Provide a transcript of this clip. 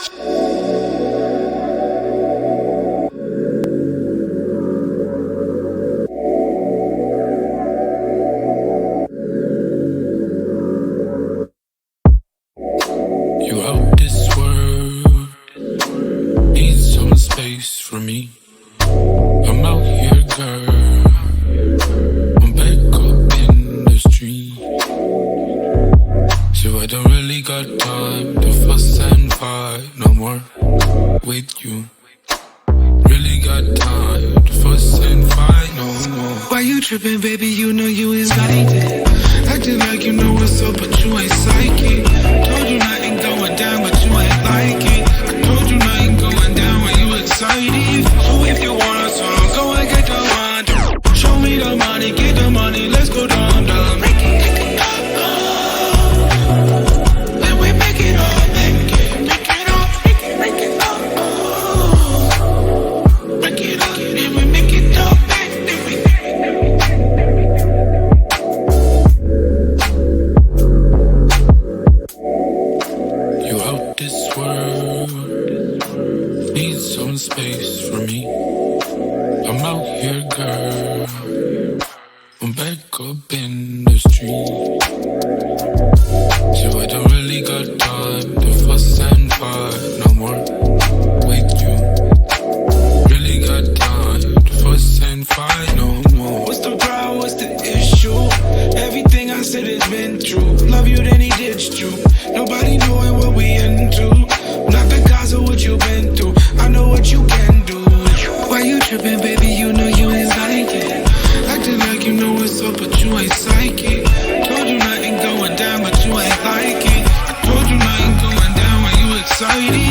You out this world, need some space for me. I'm out here, girl, I'm back up in the street. So I don't really got time to fuss and fight no more with you. Really got time to fuss and fight no more. Why you tripping, baby? You know you is guided. Acting like you know what's up, but you ain't psychic. Told you nothing going down, but you ain't like it. I told you nothing going down when you excited. So if you want a song, go and get the one. Show me the money, get the money, let's go down, down. Make it then we make it all, make it all, make it all. Make it up, then we make it all, then we. You out this world, need some space for me. I'm out here, girl, I'm back up in the street. So I don't really got time to fuss and fight no more with you. Really got time to fuss and fight no more. What's the problem, what's the issue? Everything I said has been true. Love you, then he ditched you. Nobody knowing what we into. Not the cause of what you've been through. I know what you can do. Why you tripping, baby? You know you ain't like it. Acting like you know what's up, but you ain't psychic. Told you nothing going down, but you ain't like it. I told you nothing going down when you excited.